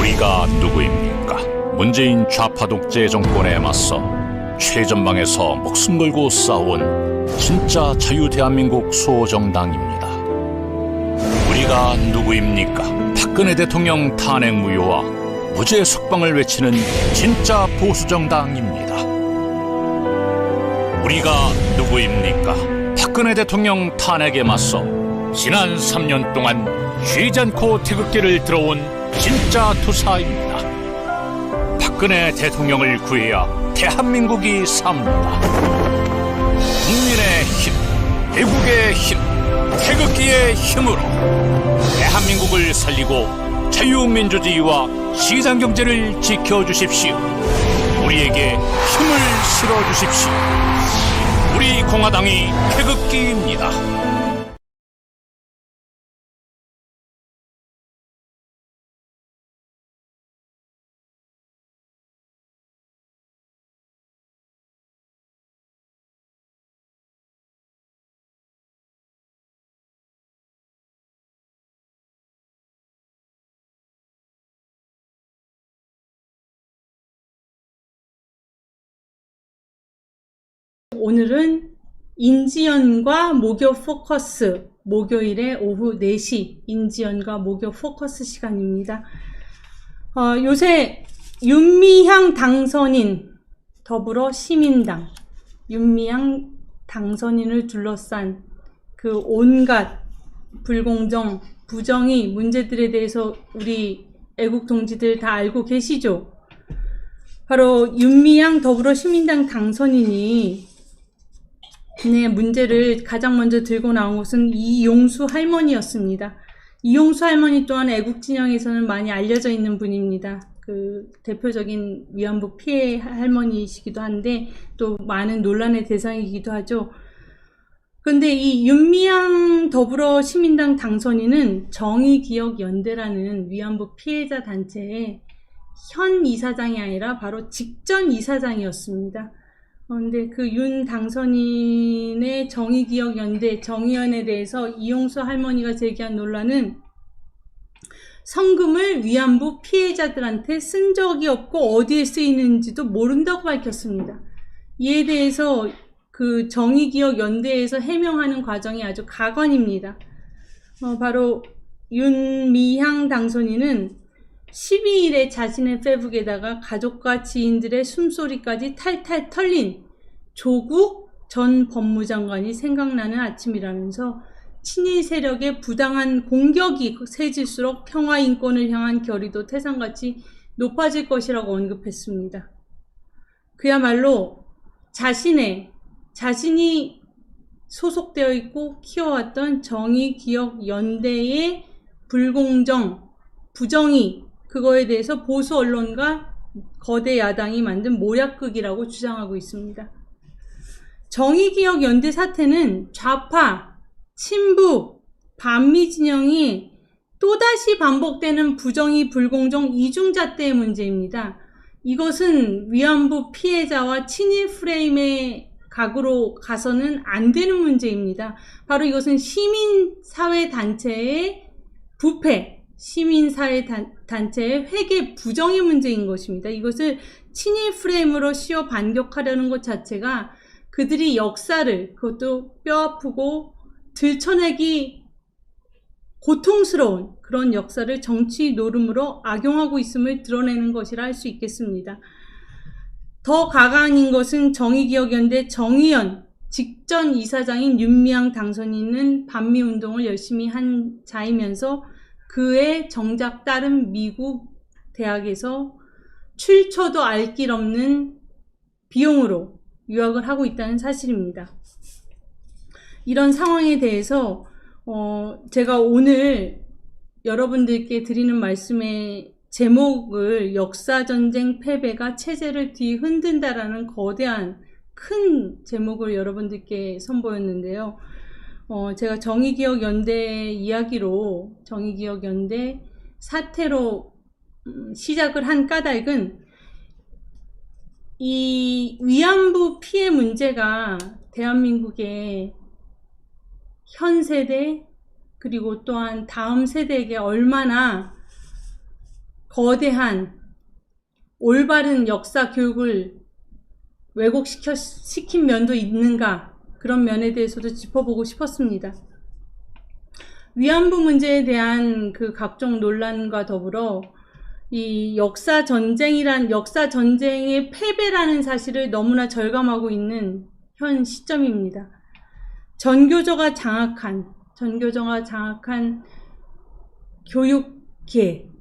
우리가 누구입니까? 문재인 좌파 독재 정권에 맞서 최전방에서 목숨 걸고 싸운 진짜 자유 대한민국 수호정당입니다. 우리가 누구입니까? 박근혜 대통령 탄핵 무효와 무죄 석방을 외치는 진짜 보수정당입니다. 우리가 누구입니까? 박근혜 대통령 탄핵에 맞서 지난 3년 동안 쉬지 않고 태극기를 들어온 진짜 투사입니다. 박근혜 대통령을 구해야 대한민국이 삽니다. 국민의 힘, 애국의 힘, 태극기의 힘으로 대한민국을 살리고 자유민주주의와 시장경제를 지켜주십시오. 우리에게 힘을 실어주십시오. 우리 공화당이 태극기입니다. 오늘은 인지연과 목요 포커스, 목요일에 오후 4시 인지연과 목요 포커스 시간입니다. 요새 윤미향 당선인 더불어 시민당 윤미향 당선인을 둘러싼 그 온갖 불공정, 부정의 문제들에 대해서 우리 애국 동지들 다 알고 계시죠? 바로 윤미향 더불어시민당 당선인이 문제를 가장 먼저 들고 나온 것은 이용수 할머니였습니다. 이용수 할머니 또한 애국 진영에서는 많이 알려져 있는 분입니다. 그 대표적인 위안부 피해 할머니이시기도 한데 또 많은 논란의 대상이기도 하죠. 그런데 이 윤미향 더불어시민당 당선인은 정의기억연대라는 위안부 피해자 단체의 현 이사장이 아니라 바로 직전 이사장이었습니다. 그런데 그 윤 당선인의 정의기억연대 정의연에 대해서 이용수 할머니가 제기한 논란은 성금을 위안부 피해자들한테 쓴 적이 없고 어디에 쓰이는지도 모른다고 밝혔습니다. 이에 대해서 그 정의기억연대에서 해명하는 과정이 아주 가관입니다. 바로 윤미향 당선인은 12일에 자신의 페북에다가 가족과 지인들의 숨소리까지 탈탈 털린 조국 전 법무장관이 생각나는 아침이라면서 친일 세력의 부당한 공격이 세질수록 평화 인권을 향한 결의도 태산같이 높아질 것이라고 언급했습니다. 그야말로 자신이 소속되어 있고 키워왔던 정의기억연대의 불공정, 부정의, 그거에 대해서 보수 언론과 거대 야당이 만든 모략극이라고 주장하고 있습니다. 정의기억연대 사태는 좌파, 친북, 반미 진영이 또다시 반복되는 부정의, 불공정, 이중잣대의 문제입니다. 이것은 위안부 피해자와 친일 프레임의 각으로 가서는 안 되는 문제입니다. 바로 이것은 시민사회단체의 부패, 시민사회단체의 회계 부정의 문제인 것입니다. 이것을 친일 프레임으로 씌워 반격하려는 것 자체가 그들이 역사를, 그것도 뼈아프고 들춰내기 고통스러운 그런 역사를 정치 노름으로 악용하고 있음을 드러내는 것이라 할 수 있겠습니다. 더 가관인 것은 정의기억연대 정의연 직전 이사장인 윤미향 당선인은 반미운동을 열심히 한 자이면서 그의 정작 다른 미국 대학에서 출처도 알 길 없는 비용으로 유학을 하고 있다는 사실입니다. 이런 상황에 대해서 제가 오늘 여러분들께 드리는 말씀의 제목을 역사전쟁 패배가 체제를 뒤흔든다라는 거대한 큰 제목을 여러분들께 선보였는데요. 제가 정의기억연대 이야기로 정의기억연대 사태로 시작을 한 까닭은 이 위안부 피해 문제가 대한민국의 현 세대 그리고 또한 다음 세대에게 얼마나 거대한 올바른 역사 교육을 왜곡시킨 면도 있는가, 그런 면에 대해서도 짚어보고 싶었습니다. 위안부 문제에 대한 그 각종 논란과 더불어 이 역사 전쟁의 패배라는 사실을 너무나 절감하고 있는 현 시점입니다. 전교조가 장악한 교육계,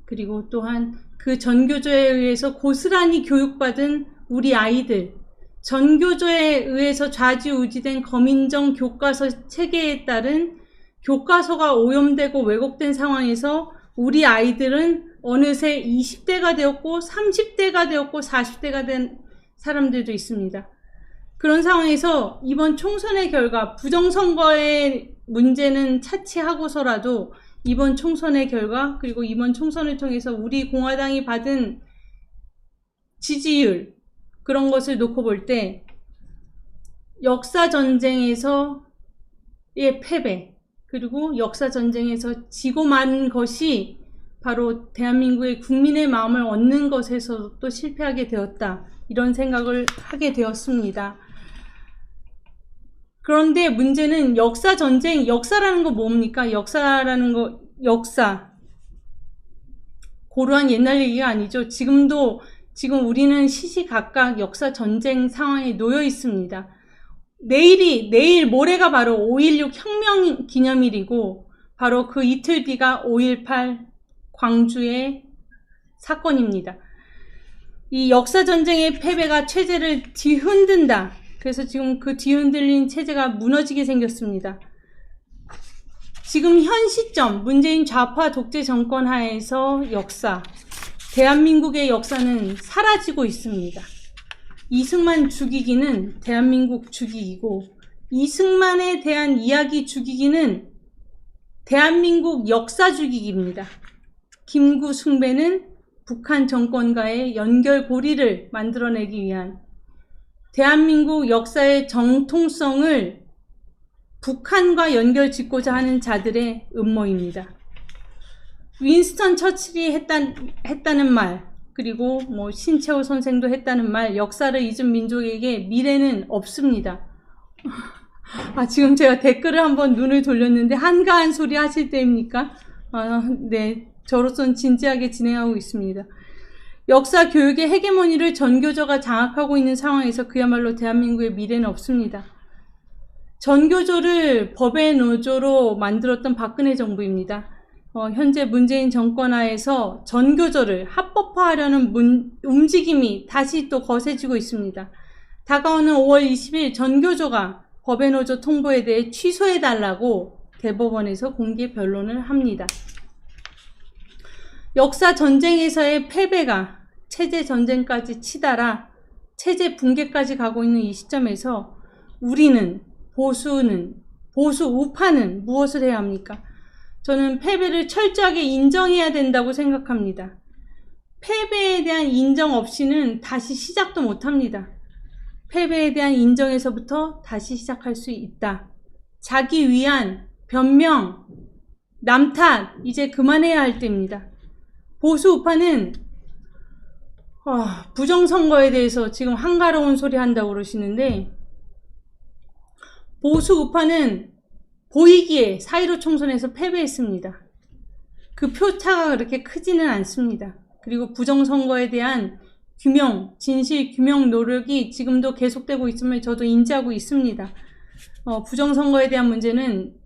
그리고 또한 그 전교조에 의해서 고스란히 교육받은 우리 아이들, 전교조에 의해서 좌지우지된 거민정 교과서 체계에 따른 교과서가 오염되고 왜곡된 상황에서 우리 아이들은 어느새 20대가 되었고 30대가 되었고 40대가 된 사람들도 있습니다. 그런 상황에서 이번 총선의 결과, 부정선거의 문제는 차치하고서라도 이번 총선의 결과, 그리고 이번 총선을 통해서 우리 공화당이 받은 지지율, 그런 것을 놓고 볼 때 역사전쟁에서의 패배, 그리고 역사전쟁에서 지고 만 것이 바로 대한민국의 국민의 마음을 얻는 것에서 또 실패하게 되었다, 이런 생각을 하게 되었습니다. 그런데 문제는 역사전쟁, 역사라는 거 뭡니까? 역사. 고루한 옛날 얘기가 아니죠. 지금 우리는 시시각각 역사전쟁 상황에 놓여 있습니다. 내일 모레가 바로 5.16 혁명 기념일이고, 바로 그 이틀 뒤가 5.18 광주의 사건입니다. 이 역사전쟁의 패배가 체제를 뒤흔든다. 그래서 지금 그 뒤흔들린 체제가 무너지게 생겼습니다. 지금 현 시점, 문재인 좌파 독재 정권 하에서 대한민국의 역사는 사라지고 있습니다. 이승만 죽이기는 대한민국 죽이기고, 이승만에 대한 이야기 죽이기는 대한민국 역사 죽이기입니다. 김구 숭배는 북한 정권과의 연결고리를 만들어내기 위한, 대한민국 역사의 정통성을 북한과 연결짓고자 하는 자들의 음모입니다. 윈스턴 처칠이 했다는 말, 그리고 신채호 선생도 했다는 말, 역사를 잊은 민족에게 미래는 없습니다. 지금 제가 댓글을 한번 눈을 돌렸는데 한가한 소리 하실 때입니까? 네, 저로서는 진지하게 진행하고 있습니다. 역사 교육의 헤게모니를 전교조가 장악하고 있는 상황에서 그야말로 대한민국의 미래는 없습니다. 전교조를 법의 노조로 만들었던 박근혜 정부입니다. 현재 문재인 정권 하에서 전교조를 합법화하려는 움직임이 다시 또 거세지고 있습니다. 다가오는 5월 20일 전교조가 법의 노조 통보에 대해 취소해달라고 대법원에서 공개 변론을 합니다. 역사 전쟁에서의 패배가 체제 전쟁까지 치달아 체제 붕괴까지 가고 있는 이 시점에서 우리는, 우파는 무엇을 해야 합니까? 저는 패배를 철저하게 인정해야 된다고 생각합니다. 패배에 대한 인정 없이는 다시 시작도 못합니다. 패배에 대한 인정에서부터 다시 시작할 수 있다. 자기 위안, 변명, 남 탓, 이제 그만해야 할 때입니다. 보수 우파는 부정선거에 대해서 지금 한가로운 소리 한다고 그러시는데, 보수 우파는 보이기에 4.15 총선에서 패배했습니다. 그 표차가 그렇게 크지는 않습니다. 그리고 부정선거에 대한 규명, 진실 규명 노력이 지금도 계속되고 있음을 저도 인지하고 있습니다. 부정선거에 대한 문제는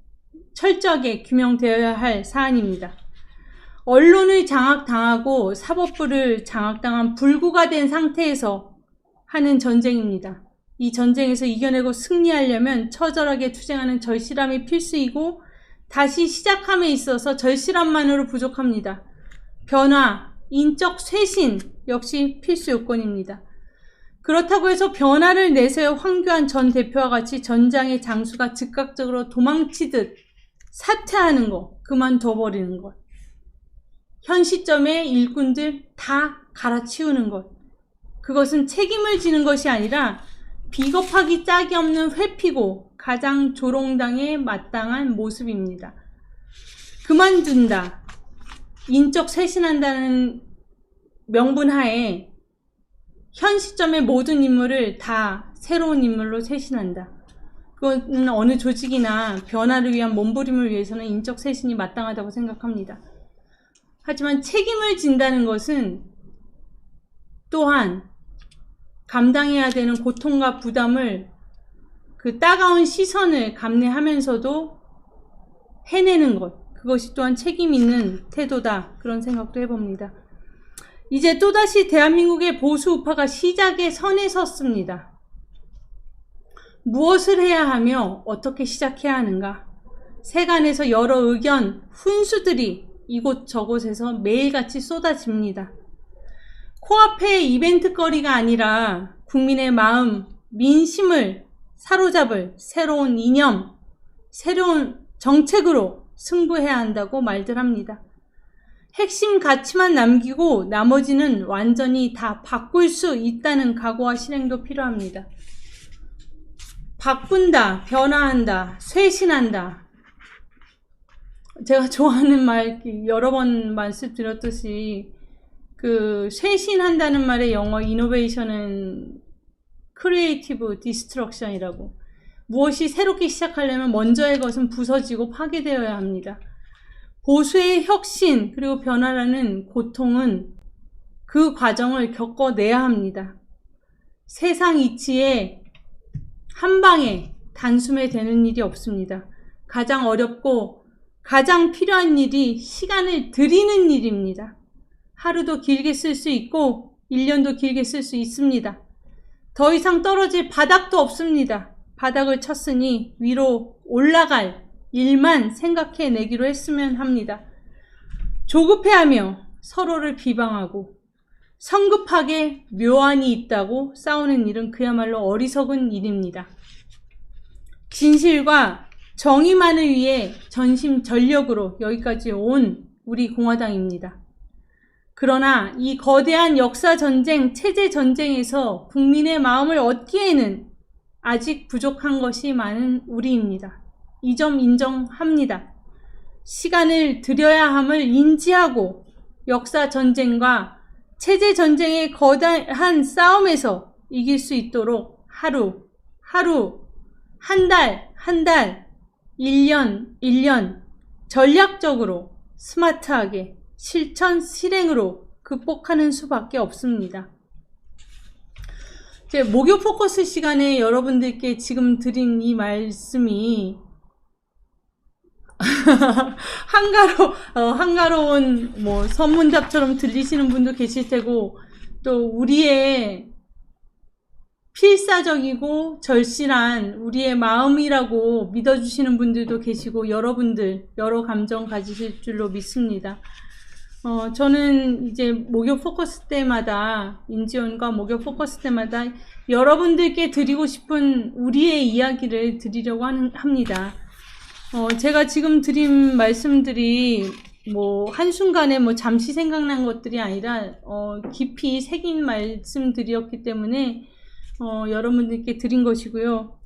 철저하게 규명되어야 할 사안입니다. 언론을 장악당하고 사법부를 장악당한 불구가 된 상태에서 하는 전쟁입니다. 이 전쟁에서 이겨내고 승리하려면 처절하게 투쟁하는 절실함이 필수이고, 다시 시작함에 있어서 절실함만으로 부족합니다. 변화, 인적 쇄신 역시 필수 요건입니다. 그렇다고 해서 변화를 내세워 황교안 전 대표와 같이 전장의 장수가 즉각적으로 도망치듯 사퇴하는 것, 그만둬버리는 것, 현 시점에 일꾼들 다 갈아치우는 것, 그것은 책임을 지는 것이 아니라 비겁하기 짝이 없는 회피고 가장 조롱당에 마땅한 모습입니다. 그만둔다. 인적 쇄신한다는 명분 하에 현 시점의 모든 인물을 다 새로운 인물로 쇄신한다. 그거는 어느 조직이나 변화를 위한 몸부림을 위해서는 인적 쇄신이 마땅하다고 생각합니다. 하지만 책임을 진다는 것은 또한 감당해야 되는 고통과 부담을, 그 따가운 시선을 감내하면서도 해내는 것, 그것이 또한 책임 있는 태도다, 그런 생각도 해봅니다. 이제 또다시 대한민국의 보수 우파가 시작의 선에 섰습니다. 무엇을 해야 하며 어떻게 시작해야 하는가? 세간에서 여러 의견, 훈수들이 이곳저곳에서 매일같이 쏟아집니다. 코앞의 이벤트거리가 아니라 국민의 마음, 민심을 사로잡을 새로운 이념, 새로운 정책으로 승부해야 한다고 말들 합니다. 핵심 가치만 남기고 나머지는 완전히 다 바꿀 수 있다는 각오와 실행도 필요합니다. 바꾼다, 변화한다, 쇄신한다. 제가 좋아하는 말 여러 번 말씀드렸듯이 그 쇄신한다는 말의 영어 이노베이션은 크리에이티브 디스트럭션이라고. 무엇이 새롭게 시작하려면 먼저의 것은 부서지고 파괴되어야 합니다. 보수의 혁신 그리고 변화라는 고통은 그 과정을 겪어내야 합니다. 세상 이치에 한 방에 단숨에 되는 일이 없습니다. 가장 어렵고 가장 필요한 일이 시간을 들이는 일입니다. 하루도 길게 쓸 수 있고 1년도 길게 쓸 수 있습니다. 더 이상 떨어질 바닥도 없습니다. 바닥을 쳤으니 위로 올라갈 일만 생각해내기로 했으면 합니다. 조급해하며 서로를 비방하고 성급하게 묘안이 있다고 싸우는 일은 그야말로 어리석은 일입니다. 진실과 정의만을 위해 전심전력으로 여기까지 온 우리 공화당입니다. 그러나 이 거대한 역사전쟁, 체제전쟁에서 국민의 마음을 얻기에는 아직 부족한 것이 많은 우리입니다. 이 점 인정합니다. 시간을 들여야 함을 인지하고 역사전쟁과 체제전쟁의 거대한 싸움에서 이길 수 있도록 하루, 한 달, 1년 전략적으로 스마트하게 실천, 실행으로 극복하는 수밖에 없습니다. 제 목요 포커스 시간에 여러분들께 지금 드린 이 말씀이 한가로운 선문답처럼 들리시는 분도 계실 테고, 또 우리의 필사적이고 절실한 우리의 마음이라고 믿어주시는 분들도 계시고, 여러분들 여러 감정 가지실 줄로 믿습니다. 저는 이제 목요 포커스 때마다, 인지원과 목요 포커스 때마다 여러분들께 드리고 싶은 우리의 이야기를 드리려고 합니다. 제가 지금 드린 말씀들이 한순간에 잠시 생각난 것들이 아니라, 깊이 새긴 말씀들이었기 때문에, 여러분들께 드린 것이고요.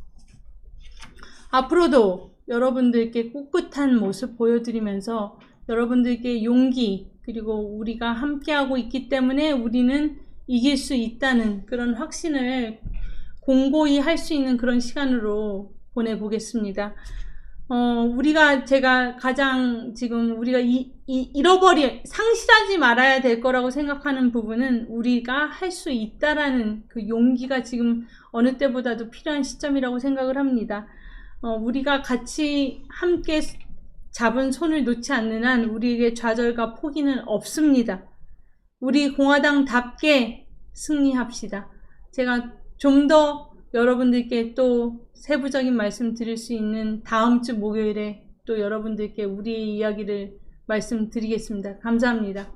앞으로도 여러분들께 꿋꿋한 모습 보여드리면서 여러분들께 용기, 그리고 우리가 함께하고 있기 때문에 우리는 이길 수 있다는 그런 확신을 공고히 할 수 있는 그런 시간으로 보내보겠습니다. 제가 가장 지금 우리가 상실하지 말아야 될 거라고 생각하는 부분은 우리가 할 수 있다라는 그 용기가 지금 어느 때보다도 필요한 시점이라고 생각을 합니다. 우리가 같이 함께 잡은 손을 놓지 않는 한 우리에게 좌절과 포기는 없습니다. 우리 공화당답게 승리합시다. 제가 좀 더 여러분들께 또 세부적인 말씀 드릴 수 있는 다음 주 목요일에 또 여러분들께 우리의 이야기를 말씀드리겠습니다. 감사합니다.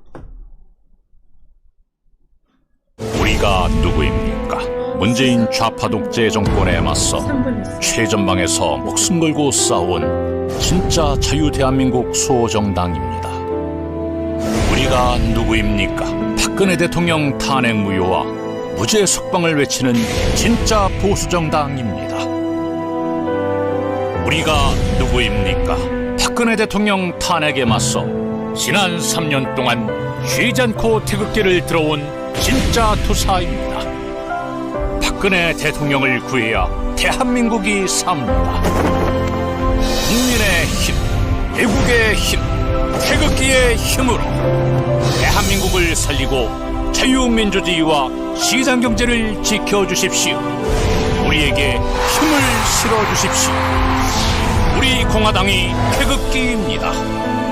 우리가 누구입니까? 문재인 좌파 독재 정권에 맞서 최전방에서 목숨 걸고 싸운 진짜 자유 대한민국 수호정당입니다. 우리가 누구입니까? 박근혜 대통령 탄핵 무효와 무죄 석방을 외치는 진짜 보수정당입니다. 우리가 누구입니까? 박근혜 대통령 탄핵에 맞서 지난 3년 동안 쉬지 않고 태극기를 들어온 진짜 투사입니다. 박근혜 대통령을 구해야 대한민국이 삽니다. 국민의 힘, 애국의 힘, 태극기의 힘으로 대한민국을 살리고 자유민주주의와 시장경제를 지켜주십시오. 우리에게 힘을 실어주십시오. 우리 공화당이 태극기입니다.